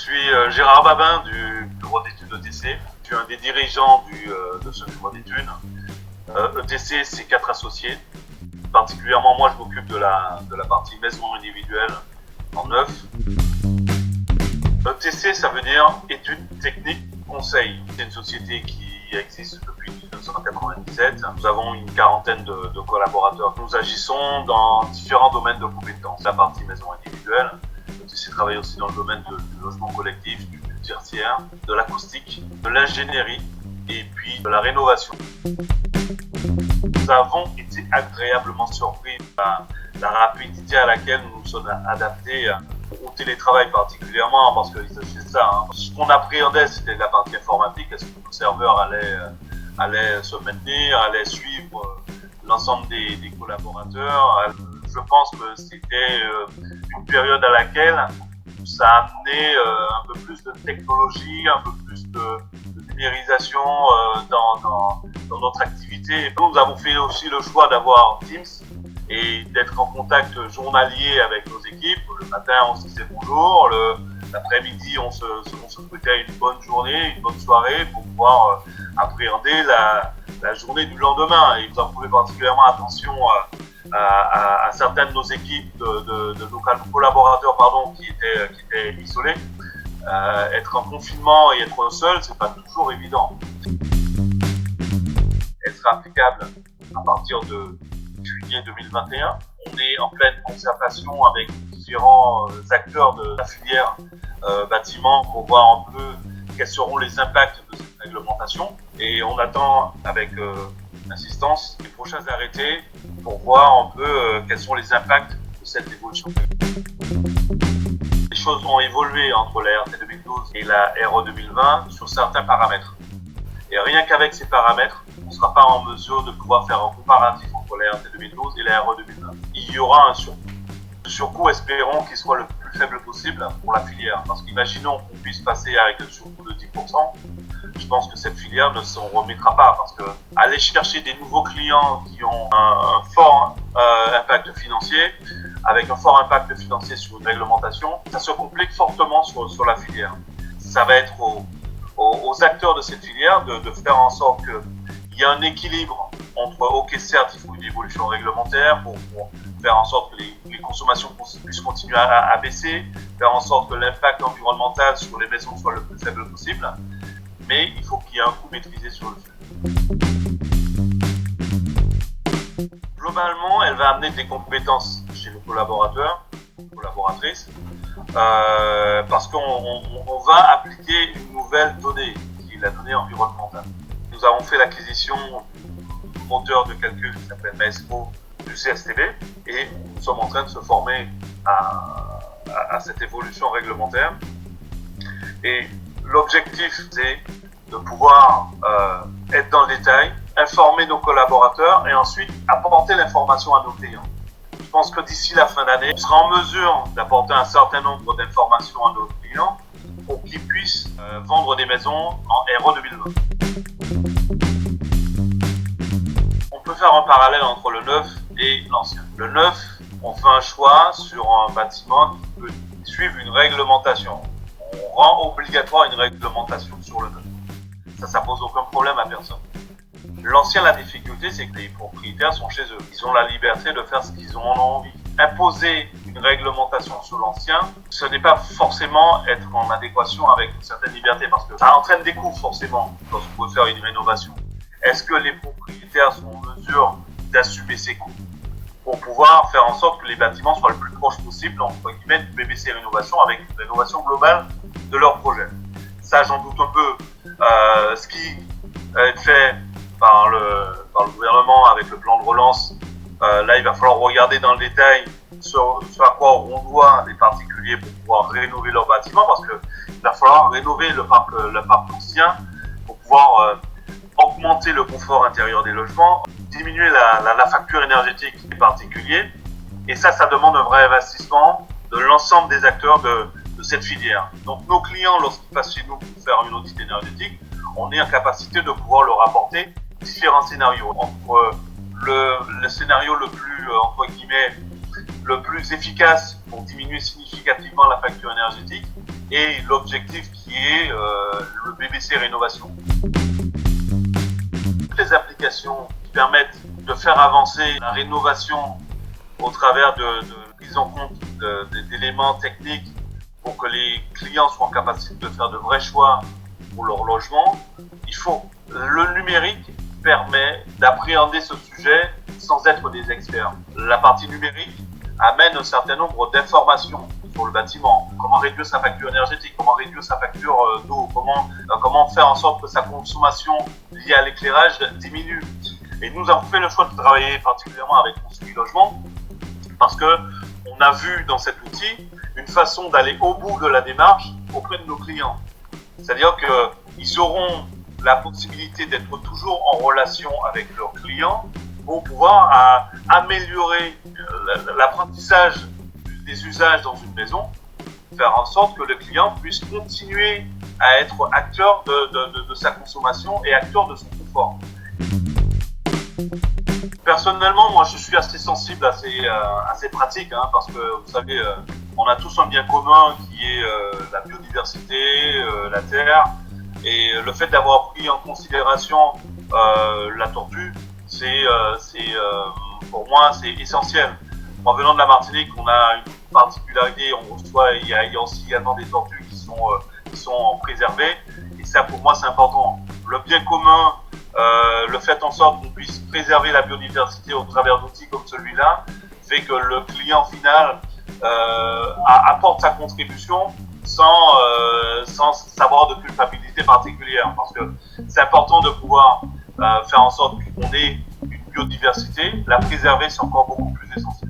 suis Gérard Babin du bureau d'études ETC. Je suis un des dirigeants de ce bureau d'études. ETC, c'est 4 associés. Particulièrement, moi, je m'occupe de la partie maison individuelle en neuf. ETC, ça veut dire études techniques conseil. C'est une société qui existe depuis 1997. Nous avons une quarantaine de collaborateurs. Nous agissons dans différents domaines de compétences. La partie maison individuelle. ETC travaille aussi dans le domaine du logement collectif, du tertiaire, de l'acoustique, de l'ingénierie et puis de la rénovation. Nous avons été agréablement surpris par la rapidité à laquelle nous nous sommes adaptés au télétravail particulièrement, parce que c'est ça. Ce qu'on appréhendait, c'était la partie informatique. Est-ce que nos serveurs allaient se maintenir, allaient suivre l'ensemble des collaborateurs. Je pense que c'était une période à laquelle ça a amené un peu plus de technologie, un peu plus de numérisation dans notre activité. Nous avons fait aussi le choix d'avoir Teams et d'être en contact journalier avec nos équipes. Le matin, on se disait bonjour. L'après-midi, on se souhaitait une bonne journée, une bonne soirée pour pouvoir appréhender la journée du lendemain. Et nous avons fait particulièrement attention à certaines de nos équipes, de nos collaborateurs qui étaient isolés. Être en confinement et être seul, c'est pas toujours évident. Être applicable à partir de juillet 2021. On est en pleine concertation avec différents acteurs de la filière bâtiment pour voir un peu quels seront les impacts de cette réglementation. Et on attend avec insistance les prochains arrêtés pour voir un peu quels sont les impacts de cette évolution. Les choses ont évolué entre la RT 2012 et la RE 2020 sur certains paramètres. Et rien qu'avec ces paramètres, on ne sera pas en mesure de pouvoir faire un comparatif entre la RT 2012 et la RE 2020. Il y aura un surcoût. Le surcoût, espérons qu'il soit le plus faible possible pour la filière. Parce qu'imaginons qu'on puisse passer avec un surcoût de 10%, je pense que cette filière ne s'en remettra pas. Parce que aller chercher des nouveaux clients qui ont un fort impact financier, avec un fort impact financier sur une réglementation, ça se complique fortement sur la filière. Ça va être aux acteurs de cette filière de faire en sorte qu'il y ait un équilibre entre, ok, certes, il faut une évolution réglementaire pour faire en sorte que les consommations puissent continuer à baisser, faire en sorte que l'impact environnemental sur les maisons soit le plus faible possible, mais il faut qu'il y ait un coût maîtrisé sur le flux. Globalement, elle va amener des compétences chez nos collaborateurs, collaboratrices, parce qu'on va appliquer une nouvelle donnée, qui est la donnée environnementale. Nous avons fait l'acquisition du moteur de calcul qui s'appelle Maestro du CSTB et nous sommes en train de se former à cette évolution réglementaire. Et l'objectif, c'est de pouvoir être dans le détail, informer nos collaborateurs et ensuite apporter l'information à nos clients. Je pense que d'ici la fin d'année, on sera en mesure d'apporter un certain nombre d'informations à nos clients pour qu'ils puissent vendre des maisons en RE 2020. On peut faire un parallèle entre le neuf et l'ancien. Le neuf, on fait un choix sur un bâtiment qui peut suivre une réglementation. On rend obligatoire une réglementation sur le neuf. Ça pose aucun problème à personne. L'ancien, la difficulté, c'est que les propriétaires sont chez eux. Ils ont la liberté de faire ce qu'ils ont envie. Imposer une réglementation sur l'ancien, ce n'est pas forcément être en adéquation avec une certaine liberté, parce que ça entraîne des coûts forcément lorsqu'on veut faire une rénovation. Est-ce que les propriétaires sont en mesure d'assumer ces coûts pour pouvoir faire en sorte que les bâtiments soient le plus proche possible, entre guillemets, du BBC Rénovation, avec une rénovation globale de leur projet? Ça, j'en doute un peu. Ce qui est fait par le gouvernement avec le plan de relance, là il va falloir regarder dans le détail ce à quoi on doit les particuliers pour pouvoir rénover leur bâtiment, parce qu'il va falloir rénover le parc ancien pour pouvoir augmenter le confort intérieur des logements, diminuer la facture énergétique des particuliers, et ça demande un vrai investissement de l'ensemble des acteurs de cette filière. Donc nos clients, lorsqu'ils passent chez nous pour faire une audit énergétique, on est en capacité de pouvoir leur apporter différents scénarios, entre le scénario le plus, entre guillemets, le plus efficace pour diminuer significativement la facture énergétique, et l'objectif qui est le BBC Rénovation. Toutes les applications qui permettent de faire avancer la rénovation au travers de prise en compte d'éléments techniques pour que les clients soient en capacité de faire de vrais choix pour leur logement, le numérique permet d'appréhender ce sujet sans être des experts. La partie numérique amène un certain nombre d'informations sur le bâtiment. Comment réduire sa facture énergétique, comment réduire sa facture d'eau, comment faire en sorte que sa consommation liée à l'éclairage diminue. Et nous avons fait le choix de travailler particulièrement avec Construit Logement parce que on a vu dans cet outil une façon d'aller au bout de la démarche auprès de nos clients. C'est-à-dire qu'ils auront la possibilité d'être toujours en relation avec leurs clients pour pouvoir améliorer l'apprentissage des usages dans une maison, faire en sorte que le client puisse continuer à être acteur de sa consommation et acteur de son confort. Personnellement, moi, je suis assez sensible à ces pratiques, parce que, vous savez, on a tous un bien commun qui est la biodiversité, la terre, et le fait d'avoir pris en considération la tortue, pour moi, c'est essentiel. En venant de la Martinique, on a une particularité, il y a aussi également des tortues qui sont préservées, et ça, pour moi, c'est important. Le bien commun, le fait en sorte qu'on puisse préserver la biodiversité au travers d'outils comme celui-là, fait que le client final apporte sa contribution sans savoir de culpabilité particulière, parce que c'est important de pouvoir faire en sorte qu'on ait une biodiversité. La préserver, c'est encore beaucoup plus essentiel.